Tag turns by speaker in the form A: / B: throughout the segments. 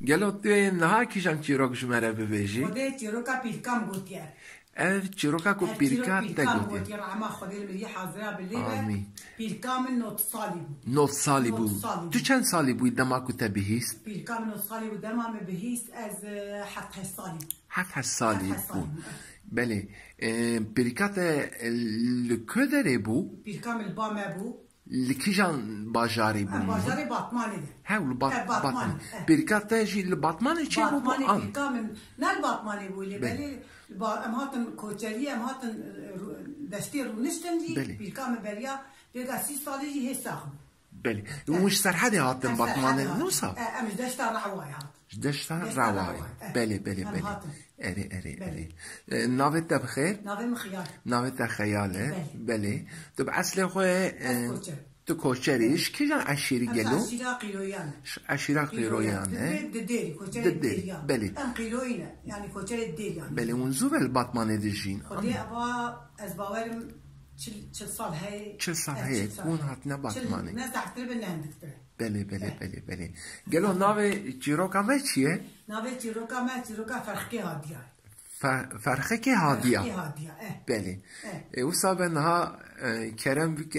A: گلو توی نها کیشان چیروک شماره ببیجی؟
B: خودت چیروکا پیرکام گوتیه.
A: چیروکا کو پیرکات
B: تگوتیه. اما خودت میگی حاضره بلیبه. پیرکام 9 سالی بود.
A: 9 سالی بود. تو چند سالی بود دما کو تبهیست؟
B: پیرکام 9 سالی بود دما بهیست از 7 سالی.
A: 7 سالی بود. بله. پیرکات لکدره بود؟
B: پیرکام البامه بود.
A: لکیجان باجاری بود.
B: باجاری باتمانی ده.
A: هاول باتمان. پیرکات جی لباتمان چی بود؟
B: باتمانی پیرکام نه باتمانی بولی ولی امهاتن کوچری امهاتن دستی رو نشتن دی پیرکام بریا دیگه 30 سالی جی هستم.
A: بله. ومش سرحدي هاتن باتمان نوسا.
B: امش دشتا رعواي هات.
A: دشتا رعواي. بله بله بله. اري. ناوت بخير؟
B: ناوت مخيال.
A: ناوت خياله. بله. طب اصل خوه تو کوچریش کی جان عشیری گلو؟
B: عشیرا قیرویانه.
A: عشیرا قیرویانه.
B: ددری کوچری دیریان.
A: بله.
B: ام قیروینه یعنی کوچری دیریان.
A: بله اون زوبل باتمان دیجین.
B: خودی ابا از باورم 40 هي
A: 40 هي كون هاتنا باتماني
B: ناس تعترف انها عندك
A: بله قالوا نافي تشيروكا ما تشيه
B: نافي تشيروكا فرخكي هاديه
A: فرخكي هاديه بله وصاب انها كرم بك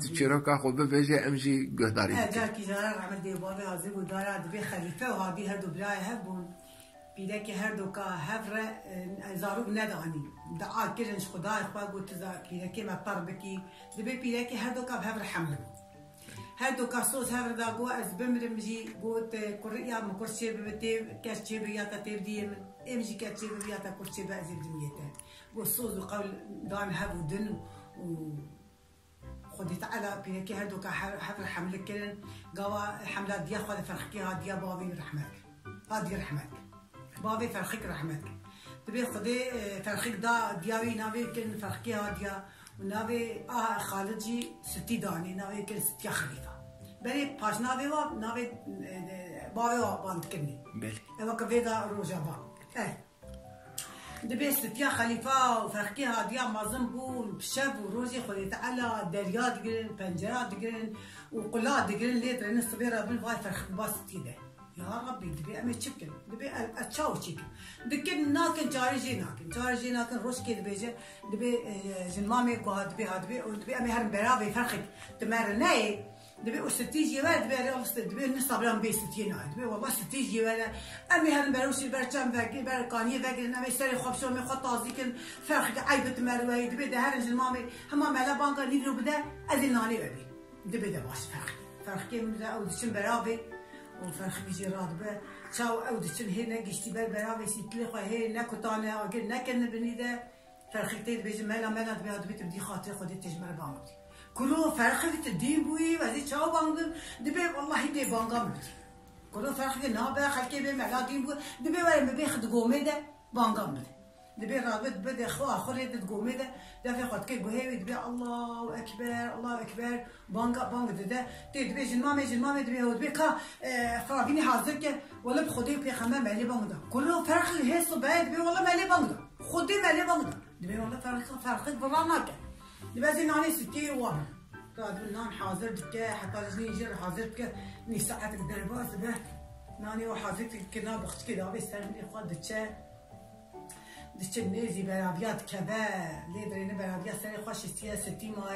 A: تشيروكا خو بيجي امجي قداري
B: جاكي جارر عمل دي بابي هازي ودارا دبي خليفه وهادي هدو بلاي هبون بیدکی هر دو که هفره زاروب ندانی دعا کردنش خدای خواه گوت بیدکی مطر بکی دبی بیدکی هر دو که هفره حمل هر دو که سوز هفره دا گو از بمرم جی گوت کریا مکرچه ببتی کچه بیاتا تبدیه من امجی کچه بیاتا کرچه بعضی دمیته گو سوز و قول دان هفو دن و خودی تعالی بیدکی هر دو که هفره حمل کردن گوا حملات دیا خود فرخی ها دیا باوی رحمت هادی رحمت بابي فرخك رحمتك تبي خدي فرخك دا دياوي ناوي كن فرخكي هاديا وناوي خالدجي 60 داني ناوي كن 60 خليفه بلي باش ناوي ناوي بابي باند كني
A: بلي
B: ايوا كفيدا روجا با دبي 60 خليفه وفرخكي هاديا مازن بو بشب وروزي خدي تعالى دريات دقرن بنجرات دقرن وقلات دقرن ليت رن الصبيره بالفاي فرخ باس 60 يا ربي دبي أمي تشكل دبي أتشاو تشكل دكين ناكن جاري ناكن روش كي دبي جنمامي قاد دبي أمي هرم برافي فرخك تمر ناي دبي وستيجي ولا دبي نصابران بي ستينا دبي والله ستيجي ولا أمي هرم بروشي برشام فاكر بركانية فاكر أمي سري خبشو مي خط تازيكن فرخك عيبة تمر دبي ده هرم جنمامي هما ملا بانكا نيجرو بده أذناني ببي دبي ده باش فرخك من ده أو دشن برافي وفرخ بيجي رادبه شاو اودتشن هنا قشتي بالبراوي سيتلي خو هي نكوتانا اجل نكن بنيده فرخيتي بيجي ملا تبي بدي خاطر خدي تجمر بانغتي كلو فرخيت الدين بوي وزي شاو بانغ دبي والله دي بانغام كلو فرخيت نابه خلكي بي ملا دين بوي دبي ولا بياخد قومده بانغام دبي رابط بدي اخري تقومي ده دافي خد كي بوهي دبي الله اكبر بانغ ده دبي جنمامي دبي هو دبي كا فرابيني حاضر كي ولا بخدي بي خمام مالي بانغ ده كله فرق هي صبايا دبي والله مالي بانغ ده خدي مالي بانغ ده دبي والله فرق براناك دبي زي ناني ستي وان قاعد نان حاضر دكه حتى لجني يجي حاضر دكه ني ساعتك درباس ده ناني وحاضرتك كنا بختك ده بس سلمي خد دكه دشتن نزی برابیات کبه لیدرینه برابیات سری خوش استیا 60 ماه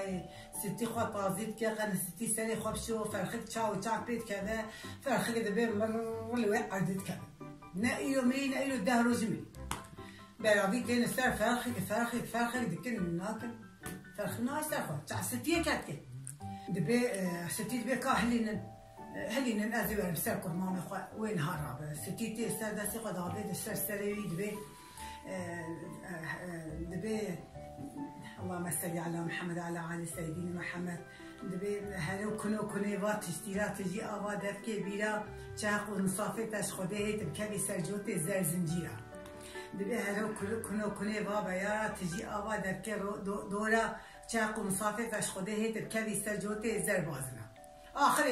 B: 60 خو پازید که قن 60 سری خوب شو فرخت چاو بيت کبه فرخت دبی مر عدد کبه نه یومی نه ایلو ده روز می برابی تین سر فرخت دکن ناکن فرخ ناس فرخ تاع 60 کات دبی 60 دبی کا هلين ازي بسر كرمام خو وين هرب 60 تي سر دسي خو دابد سر دبي دبي اللهم صل على محمد على آل سيدنا محمد دبي هلو كني وات اشتيرات تجي آوا دفكي بيرا شاق ومصافي تاش خده هيت بكبي سرجوت زر زنجيرا دبي هلو كني بابا يا تجي آوا دفكي دورا شاق ومصافي تاش خده هيت بكبي سرجوت زر بازنا آخر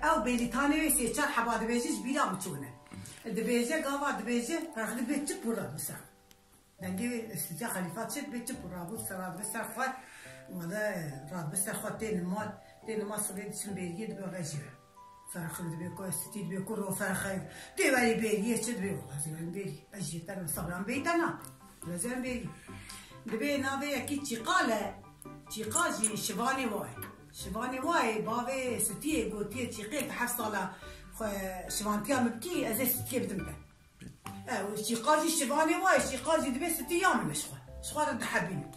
B: او بيليتاني ويسي شار حباد بيجيش بيرا بتشونه دبيجه قاوا دبيجه فرخ بيت برا بس دنجي استجا خليفات شد بيت برا بو سراد بس خوا ولا راد بس خوا تين مال صغير اسم بيجي دبا غجيره فرخ دبي كو ستي دبي كورو فرخ دي بالي بيري تدبي لازم بيري اجي ترى صبران بيتنا لازم بيري دبي نافي اكيد تيقاجي شباني واي بابي ستي قوتي تيقي حصل شبانتيا مبكي ازي ستي بدمته وتيقاجي شباني واي تيقاجي دبي ستي يوم شخوار رد حابين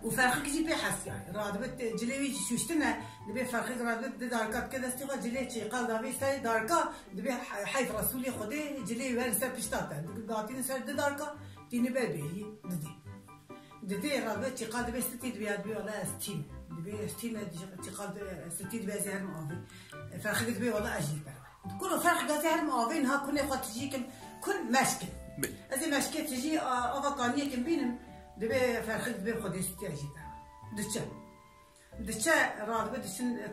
B: وفرخك جي حس يعني رادبت جليوي شوشتنا دبي فرخك رادبت داركات كذا استيقا جلي تيقال دابي ساي داركا دبي حيف رسولي خدي جلي وين سر بشتاتا داتين سر داركا تيني بالبيري ددي رادبت تيقال دبي ستي دبي ولا ستين دبي ستين تيقال ستي دبي زهر مافي فرخك دبي ولا اجي كل فرخ زهر مافي نها كنا خاطر تجيكم كل مشكل هذه مشكل تجي افقانيه كم بينهم دبي فرخ دبي خدي ستي اجي دتشا راد بدشن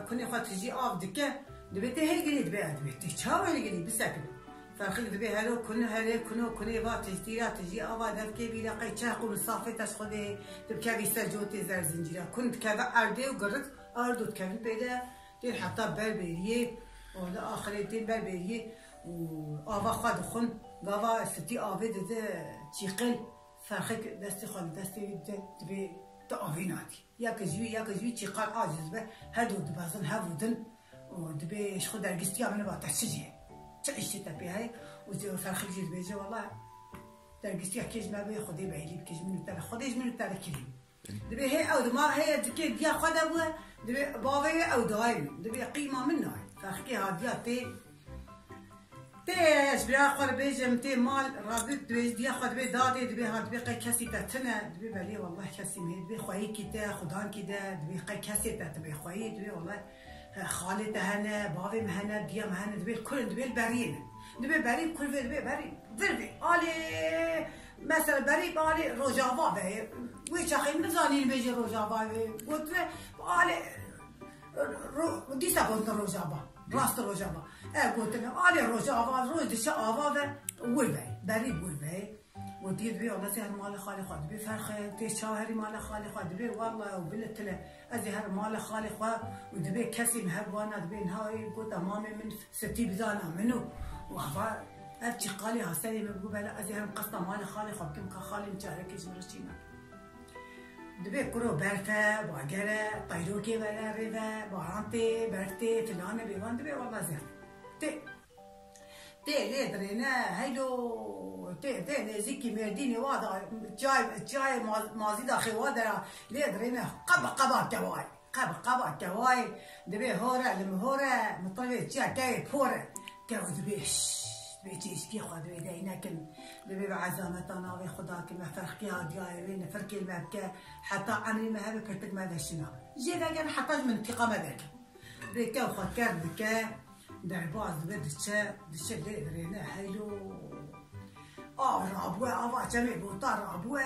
B: كوني خاطر تجي دكه دبي تهلقني دبي تشاو هلقني بسكن فرخ دبي هلو كوني با تجي افا دبكي بلا قيتشاقو مسافه تسخدي دبكي بيسجوتي زر زنجيره كنت كذا اردي وقرت اردو كان بيدا دير حتى بالبيريه ولا اخرتين بالبيريه وافا خد خن غافا ستي افي تيقل فرخك دستي خال دستي دبي تأويناتي يا كزوي تيقال عاجز به هادو دبازن هافودن ودبي شخو درجستي عمل بقى تحسجي تعيشي تبي هاي وفرخك جيت بيجي والله درجستي كيج ما بي خدي بعيلي بكيج من ترى خديج من ترى كريم دبي هي او ما هي دكي ديا خدا بو دبي بابي او دايم دبي قيمه منها فرخكي هادياتي تيش بلا خور بيجم تي مال رابط دبي ديا خد بي دادي دبي هاد بي كاسي تتنا دبي بالي والله كاسي مي دبي خوي كيتا خدان كيدا دبي كاسي تبي خوي دبي والله خالته هنا بابي مهنا ديا مهنا دبي الكل دبي البرين دبي بري كل دبي بري فردي علي مثلا بري بالي روجافا به ويش اخي نزاني بيجي روجافا قلت له علي دي ساكنت روجافا راست روجافا قلت له علي روجافا روج شافا ويبي بري ويبي وديت بي والله زهر مال خالي خاد بي فرخ تشاهري مال خالي خاد بي والله وبلت له ازهر مال خالي خا ودبي كسي مهبوانا دبي نهاي قلت امامي من ستي بزانا منو وخبا ابتي قالي هسالي مبقو بلا ازهر مقصة مال خالي خا كم خالي مشاركي جمرشينا دبي كرو برفا باقرة طيروكي ولا ريفا بارانتي برتي فلانة بيوان دبي والله زهر تي ليه درينا هيلو تي زيكي مرديني واضح جاي مازي داخل واضح ليه درينا قبا تواي دبي هورا لما هورا مطلع جاي تاي بورا كاو دبيش بيتيش كي خد بيدينا كن دبي بعزامتنا وي خداك ما فرقي هادي وين فرقي المبكى حتى عمري ما هذا كرتك ما دشنا جي كان حتى منطقه ما ذاك بكا وخكر بكا درباز بدشا اللي درينا هيلو رابوا جميع بوطا رابوا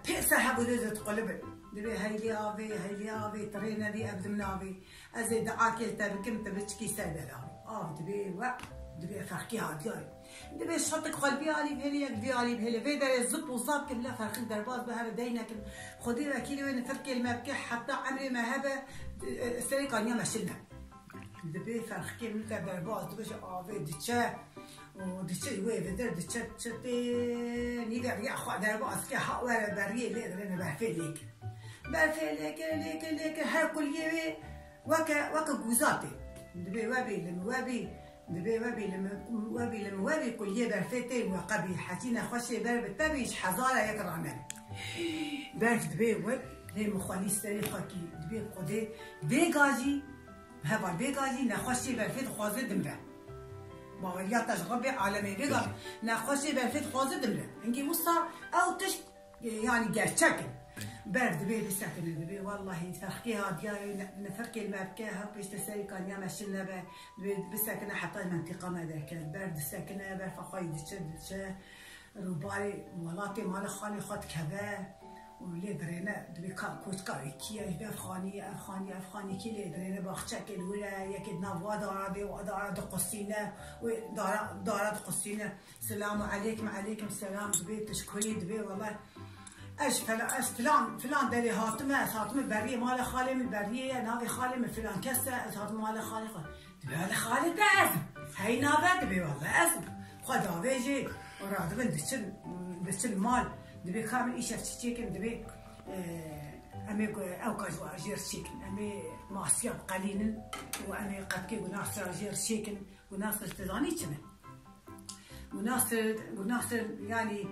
B: بيسا هبو لازم تقلب دبي هيلي افي ترينا دي ابدمنا افي ازيد عاكل تبكم تبشكي سادة دبي فرقي هادي دبي شطك قلبي علي بهلي بيدا الزب وصاب كم لا فرق درباز بهذا دينا كم خدي راكيلي وين فرقي المبكي حتى عمري ما هذا سريق انيا مشلنا دبي فرقي من درباز دبي افي دتشا وي بدر دتشا نيدا يا خو درباز كي حق ولا بريه اللي انا بحفي ليك هاكل يوي وكا جوزاتي دبي وابي كل يبر فتي وقبي حتينا خوشي بر بتبيش حزارة يكرامن برف دبي ول لي مخالي سري خاكي دبي قدي بيغازي هبا بيغازي نخوشي بر فت خوازه دمره باوريات تجربة عالمي بيغازي نخوشي بر فت خوازه دمره انجي وصا او تشت يعني جرشكل برد دبي بسكن دبي والله فرقيها ديالي نفرقي المبكاها باش تسالي كان يا ماشينا بسكن حتى المنطقه ما ذاك برد ساكنه برف خوي دشا رباري ولاتي مال خالي خد كذا ولي درينا دبي كان كوتكاري كي افغاني كي لي درينا باختك ولا يكد نافوا دارا قصينا ودارا قصينا السلام عليكم السلام دبي تشكري دبي والله اش فلان داري هاتمه بريه مال خالي من بريه نافي خالي من فلان كسه هاتمه مال خالي دبي خالد بعزم هاي نابت دبي والله عزم خدا بيجي وراد بن دشل مال دبي كامل إيش أفتشيكن دبي أمي أوكاز واجير شيكن أمي ماسياب قليلا وأمي قد كي وناصر واجير شيكن وناصر تزاني كنا وناصر يعني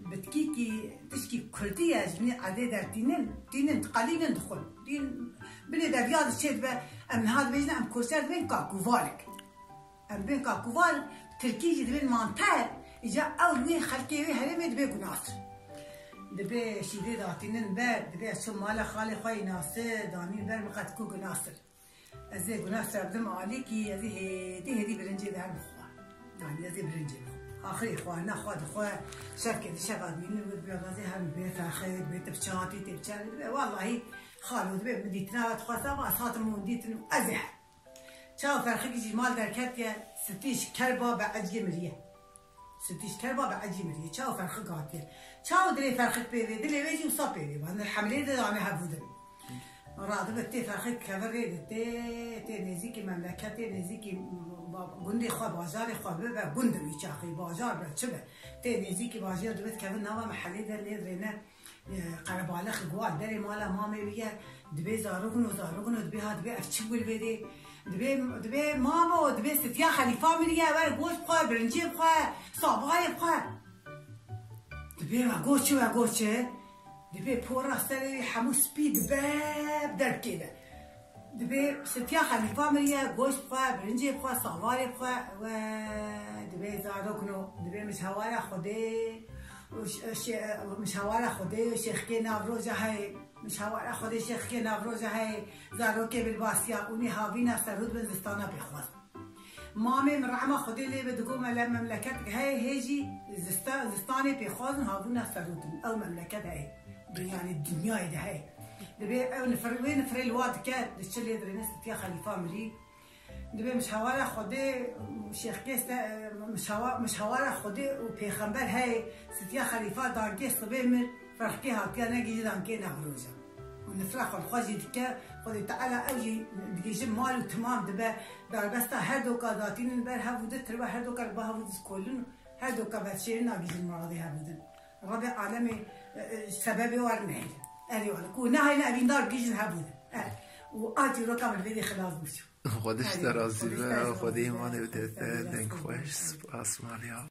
B: بتكيكي تشكي كردية جبني عدد دينن قليلا دخل دين بني درياد الشيء بقى أم هذا بيجنا أم كورسات بين كاكوفالك أم بين كاكوفال تركيجي دبين مانتال إجا أول وين خلكي وين هرمي دبي وناصر دبي شيدي داتينن بر دبي شو مالا خالي خوي ناصر دانين بر مقد كوك ناصر أزي ناصر بدم عليكي هذه برنجي ده المخوة يعني هذه برنجي آخري إخوانا أخوة شركة شغال مين بيضا زي هم بيت أخير بيت بشاتي تبشر والله خالو دبي بديتنا تخاصة ما صارت موديتنا أزح شاو فرخي جي مال دركتيا ستيش كربا بعجي مريه ستيش كربا بعجي مريه شاو فرخي قاتيا شاو دري فرخي بيبي دلي ويجي وصاب بيبي وأنا الحملة ده أنا هفودن راد بتي فرخي كفري تي نزيكي مملكتي نزيكي گندی خواه بازار خواه ببه گند میچاخی بازار بر چه به تی نزیکی بازار دوست که نوا محلی در لید رینه قربالخ گوال دری مالا مامی بیه دبی زاروگن و دبی ها دبی افچی گل بده دبی ماما و دبی ستیا خلیفا میریه ور گوش بخواه برنجی بخواه صابغای بخواه دبی و گوچه دبی پورا سری همو سپید باب درکی ده دبي ستيا خليفة مريا گوشت بخوا برنجي بخوا صواري بخوا و دبي زاروكنو دبي مش هوارا خودي وشيخكي نافروزا هاي مش هوارا خودي شيخكي نافروزا هاي زاروكي بالباسيا وني هاوينا سرود بنزستانا بخواز مامي مرعمة خودي لي بدكو مملكتك هاي هيجي زستاني بخواز هاوينا سرود او مملكت هاي يعني الدنيا ده هاي دبي وين نفري الواد كات دشلي درينس تيا خليفة مري دبي مش هوارا خودي شيخ كيستا مش هوارا خودي وبيخمبر هاي ستيا خليفة داركيس طبيمر فرحكي هاتيا نجي دانكي نغروزا ونفرح الخواجي دكا خودي تعالى اوجي دقيجي مالو تمام دبا داربستا هردوكا داتين البر هافودت تربا هردوكا ربا هافودت كلن هردوكا باتشيرين ناقيجي المراضي هافودن ربع عالمي سببي ورنهيل أيوة كونا هاي نبي دار جيجن هبوده وآتي رو كامل بدي خلاص بشو
A: خودش درازی و خودی ایمان بده دنگ خوش سپاس مالیا